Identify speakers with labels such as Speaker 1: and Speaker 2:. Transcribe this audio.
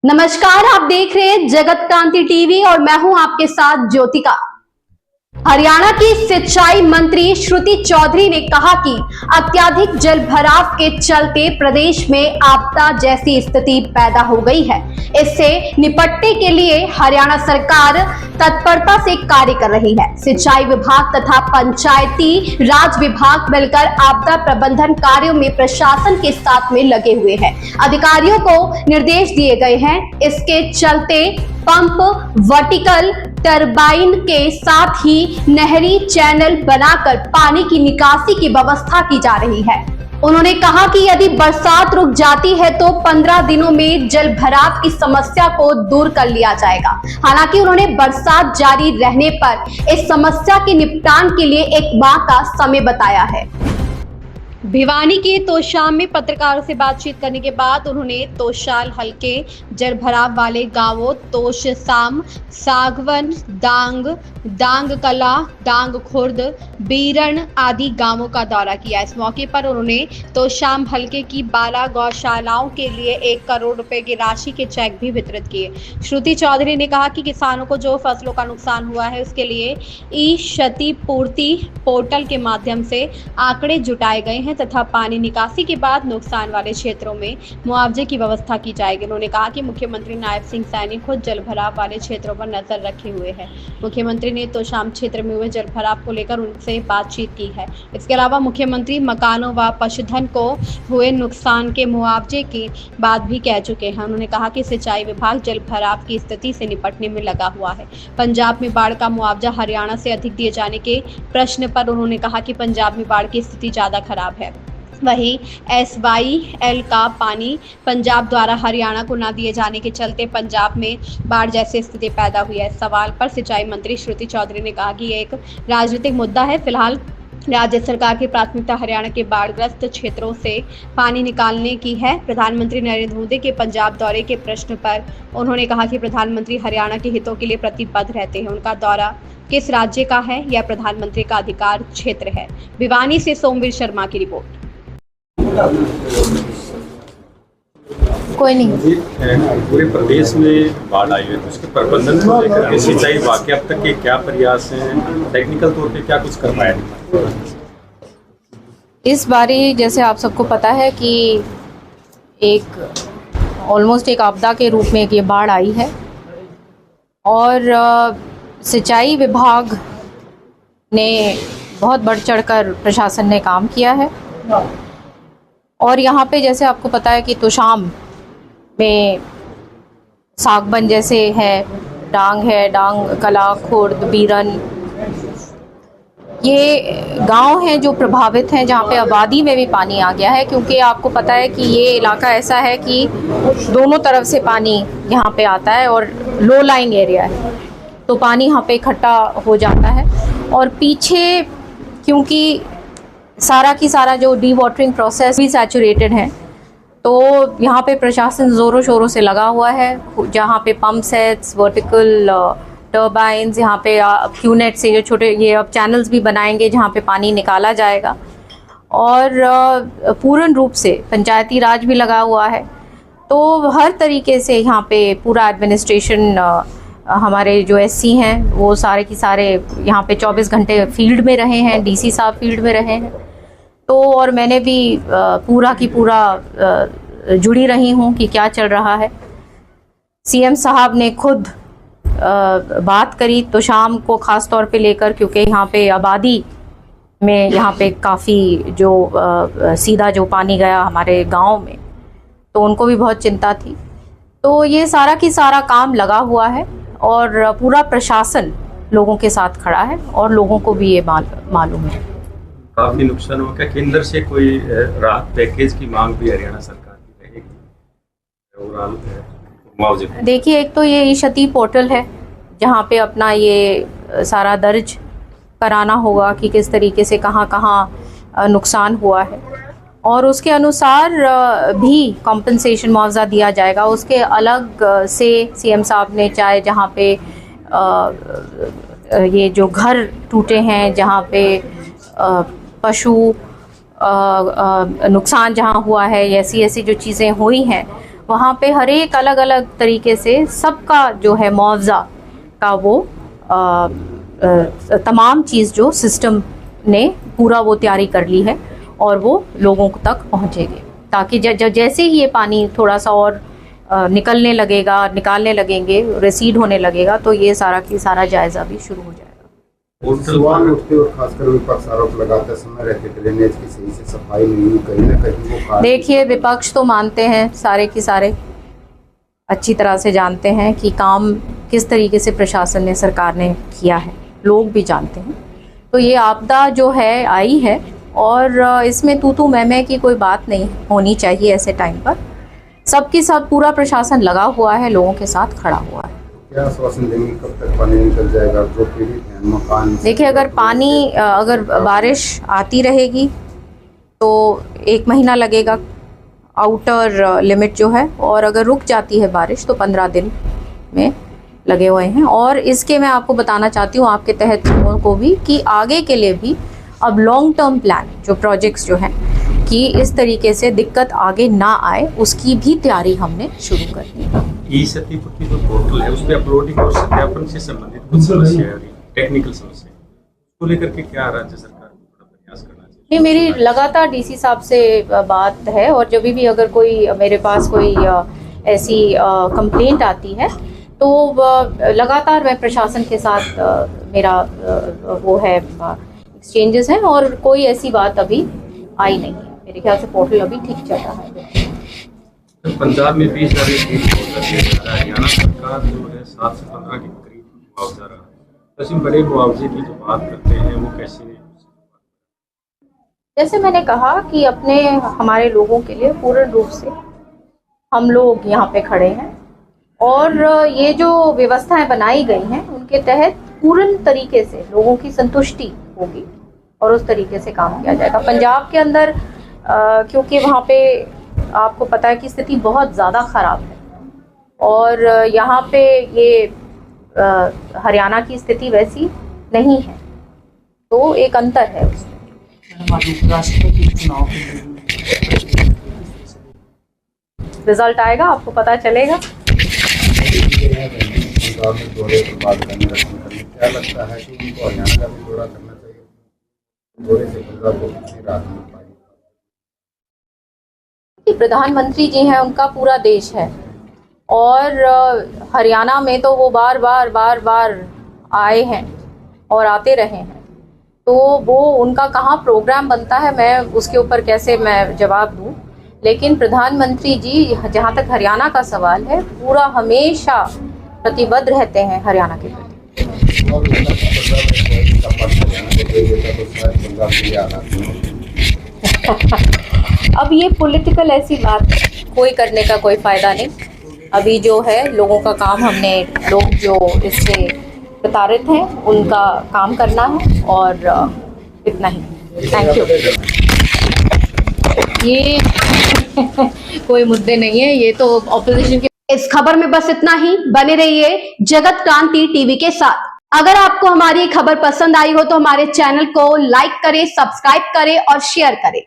Speaker 1: नमस्कार, आप देख रहे हैं जगत क्रांति टीवी और मैं हूं आपके साथ ज्योतिका। हरियाणा की सिंचाई मंत्री श्रुति चौधरी ने कहा कि अत्यधिक जल भराव के चलते प्रदेश में आपदा जैसी स्थिति पैदा हो गई है। इससे निपटने के लिए हरियाणा सरकार तत्परता से कार्य कर रही है। सिंचाई विभाग तथा पंचायती राज विभाग मिलकर आपदा प्रबंधन कार्यों में प्रशासन के साथ में लगे हुए हैं। अधिकारियों को निर्देश दिए गए हैं। इसके चलते पंप, वर्टिकल टरबाइन के साथ ही नहरी चैनल बनाकर पानी की निकासी की व्यवस्था की जा रही है। उन्होंने कहा कि यदि बरसात रुक जाती है तो 15 दिनों में जल भराव की समस्या को दूर कर लिया जाएगा। हालांकि उन्होंने बरसात जारी रहने पर इस समस्या के निपटान के लिए 1 माह का समय बताया है। भिवानी के तोशाम में पत्रकारों से बातचीत करने के बाद उन्होंने तोशाल हल्के जल भराव वाले गांवों तोशाम, सागवन, डांग कला, डांग खुर्द, बीरण आदि गांवों का दौरा किया। इस मौके पर उन्होंने तोशाम हल्के की 12 गौशालाओं के लिए 1 करोड़ रुपए की राशि के चेक भी वितरित किए। श्रुति चौधरी ने कहा कि किसानों को जो फसलों का नुकसान हुआ है उसके लिए ई क्षतिपूर्ति पोर्टल के माध्यम से आंकड़े जुटाए गए हैं तथा पानी निकासी के बाद नुकसान वाले क्षेत्रों में मुआवजे की व्यवस्था की जाएगी। उन्होंने कहा कि मुख्यमंत्री नायब सिंह सैनी खुद जल भराव वाले क्षेत्रों पर नजर रखे हुए हैं। मुख्यमंत्री ने तोशाम क्षेत्र में हुए जल भराव को लेकर उनसे बातचीत की है। इसके अलावा मुख्यमंत्री मकानों व पशुधन को हुए नुकसान के मुआवजे की बात भी कह चुके हैं। उन्होंने कहा कि सिंचाई विभाग जल भराव की स्थिति से निपटने में लगा हुआ है। पंजाब में बाढ़ का मुआवजा हरियाणा से अधिक दिए जाने के प्रश्न पर उन्होंने कहा कि पंजाब में बाढ़ की स्थिति ज्यादा खराब है। वहीं SYL का पानी पंजाब द्वारा हरियाणा को न दिए जाने के चलते पंजाब में बाढ़ जैसी स्थिति पैदा हुई है। इस सवाल पर सिंचाई मंत्री श्रुति चौधरी ने कहा कि ये एक राजनीतिक मुद्दा है। फिलहाल राज्य सरकार की प्राथमिकता हरियाणा के बाढ़ग्रस्त क्षेत्रों से पानी निकालने की है। प्रधानमंत्री नरेंद्र मोदी के पंजाब दौरे के प्रश्न पर उन्होंने कहा कि प्रधानमंत्री हरियाणा के हितों के लिए प्रतिबद्ध रहते हैं। उनका दौरा किस राज्य का है यह प्रधानमंत्री का अधिकार क्षेत्र है। भिवानी से सोमवीर शर्मा की रिपोर्ट।
Speaker 2: कोई नहीं।
Speaker 3: पूरे प्रदेश में बाढ़ आई है तो उसके प्रबंधन को लेकर के सिंचाई विभाग के अब तक के क्या प्रयास हैं, टेक्निकल तौर पे क्या कुछ कर पाया नहीं?
Speaker 2: इस बारी जैसे आप सबको पता है कि ऑलमोस्ट एक आपदा के रूप में एक ये बाढ़ आई है और सिंचाई विभाग ने बहुत बढ़ चढ़कर प्रशासन ने काम किया है। और यहाँ पे जैसे आपको पता है कि तोशाम में सागबन जैसे है, डांग कला, खुर्द, बीरन, ये गांव हैं जो प्रभावित हैं, जहाँ पे आबादी में भी पानी आ गया है। क्योंकि आपको पता है कि ये इलाका ऐसा है कि दोनों तरफ से पानी यहाँ पे आता है और लो लाइंग एरिया है, तो पानी यहाँ पे इकट्ठा हो जाता है। और पीछे क्योंकि सारा की सारा जो डी वाटरिंग प्रोसेस भी सैचुरेटेड है, तो यहाँ पे प्रशासन ज़ोरों शोरों से लगा हुआ है। जहाँ पे पंप सेट्स, वर्टिकल टर्बाइन्स, यहाँ पे क्यूनेट से जो छोटे ये अब चैनल्स भी बनाएंगे जहाँ पे पानी निकाला जाएगा। और पूर्ण रूप से पंचायती राज भी लगा हुआ है। तो हर तरीके से यहाँ पे पूरा एडमिनिस्ट्रेशन, हमारे जो SC हैं वो सारे की सारे यहाँ पे 24 घंटे फील्ड में रहे हैं, DC साहब फील्ड में रहे हैं। तो और मैंने भी पूरा की पूरा जुड़ी रही हूँ कि क्या चल रहा है। CM साहब ने खुद बात करी तो शाम को ख़ास तौर पे लेकर, क्योंकि यहाँ पे आबादी में यहाँ पे काफ़ी जो सीधा जो पानी गया हमारे गांव में, तो उनको भी बहुत चिंता थी। तो ये सारा की सारा काम लगा हुआ है और पूरा प्रशासन लोगों के साथ खड़ा है और लोगों को भी ये मालूम है।
Speaker 3: काफी नुकसान हो गया, केंद्र से कोई राहत पैकेज की मांग भी हरियाणा सरकार की रहेगी? ओवरऑल मुआवजे
Speaker 2: देखिए, एक तो ये क्षति पोर्टल है जहाँ पे अपना ये सारा दर्ज कराना होगा कि किस तरीके से कहाँ कहाँ नुकसान हुआ है, और उसके अनुसार भी कॉम्पनसेशन मुआवजा दिया जाएगा। उसके अलग से CM साहब ने चाहे जहाँ पे ये जो घर टूटे हैं, जहाँ पे पशु नुकसान जहाँ हुआ है, ऐसी जो चीज़ें हुई हैं वहाँ पे हर एक अलग अलग तरीके से सबका जो है मुआवजा का वो तमाम चीज़ जो सिस्टम ने पूरा वो तैयारी कर ली है और वो लोगों तक पहुँचेंगे, ताकि जैसे ही ये पानी थोड़ा सा और निकलने लगेगा, निकालने लगेंगे, रिसीड होने लगेगा, तो ये सारा की सारा जायज़ा भी शुरू हो जाएगा।
Speaker 4: सवाल उठते और खासकर विपक्ष आरोप लगाते समय रहते ड्रेनेज की सही से सफाई नहीं हुई, कहीं ना कहीं वो
Speaker 2: देखिए, विपक्ष तो मानते हैं, सारे की सारे अच्छी तरह से जानते हैं कि काम किस तरीके से प्रशासन ने, सरकार ने किया है, लोग भी जानते हैं। तो ये आपदा जो है आई है और इसमें तू मैं की कोई बात नहीं होनी चाहिए। ऐसे टाइम पर सबके साथ पूरा प्रशासन लगा हुआ है, लोगों के साथ खड़ा हुआ है।
Speaker 4: क्या आश्वासन देंगे, कब तक पानी निकल जाएगा? जो पीड़ित हैं मकान,
Speaker 2: देखिए, अगर बारिश आती रहेगी तो 1 महीना लगेगा आउटर लिमिट जो है, और अगर रुक जाती है बारिश तो 15 दिन में लगे हुए हैं। और इसके मैं आपको बताना चाहती हूँ आपके तहत लोगों को भी कि आगे के लिए भी अब लॉन्ग टर्म प्लान जो प्रोजेक्ट्स जो हैं कि इस तरीके से दिक्कत आगे ना आए, उसकी भी तैयारी हमने शुरू कर दी है।
Speaker 3: ई-क्षतिपूर्ति जो पोर्टल है उस पर अपलोडिंग और सत्यापन से संबंधित कुछ समस्या है, टेक्निकल समस्या, उसको लेकर के क्या राज्य सरकार को थोड़ा प्रयास करना चाहिए?
Speaker 2: नहीं, मेरी लगातार डीसी साहब से बात है और जब भी अगर कोई मेरे पास कोई ऐसी कंप्लेंट आती है तो लगातार मैं प्रशासन के साथ मेरा वो है एक्सचेंजेस हैं और कोई ऐसी बात अभी आई नहीं है। मेरे ख्याल से पोर्टल अभी ठीक चल रहा है।
Speaker 3: पंजाब में 20,000 हरियाणा सरकार जो है 7 से 15 के करीब मुआवजा रहा है, तो इसमें बड़े मुआवजे की जो बात करते हैं वो कैसे नहीं?
Speaker 2: जैसे मैंने कहा कि हमारे लोगों के लिए पूर्ण रूप से हम लोग यहाँ पे खड़े हैं और ये जो व्यवस्थाएं बनाई गई हैं उनके तहत पूर्ण तरीके से लोगों की संतुष्टि होगी और उस तरीके से काम किया जाएगा। पंजाब के अंदर क्योंकि वहाँ पे आपको पता है कि स्थिति बहुत ज़्यादा ख़राब है और यहाँ पे ये हरियाणा की स्थिति वैसी नहीं है, तो एक अंतर है उसमें। रिजल्ट आएगा, आपको पता चलेगा।
Speaker 4: क्या लगता है कि उनको हरियाणा का भी दौरा करना चाहिए? दौरे से पंजाब को कितनी राहत मिल पाएगी?
Speaker 2: प्रधानमंत्री जी हैं, उनका पूरा देश है और हरियाणा में तो वो बार बार आए हैं और आते रहे हैं, तो वो उनका कहाँ प्रोग्राम बनता है मैं उसके ऊपर कैसे मैं जवाब दूं। लेकिन प्रधानमंत्री जी जहाँ तक हरियाणा का सवाल है पूरा हमेशा प्रतिबद्ध रहते हैं हरियाणा के प्रति। अब ये पॉलिटिकल ऐसी बात कोई करने का कोई फायदा नहीं। अभी जो है लोगों का काम, हमने लोग जो इससे प्रताड़ित हैं उनका काम करना है और इतना ही। Thank you. ये कोई मुद्दे नहीं है, ये तो ऑपोजिशन के।
Speaker 1: इस खबर में बस इतना ही। बने रहिए जगत क्रांति टीवी के साथ। अगर आपको हमारी खबर पसंद आई हो तो हमारे चैनल को लाइक करें, सब्सक्राइब करें और शेयर करें।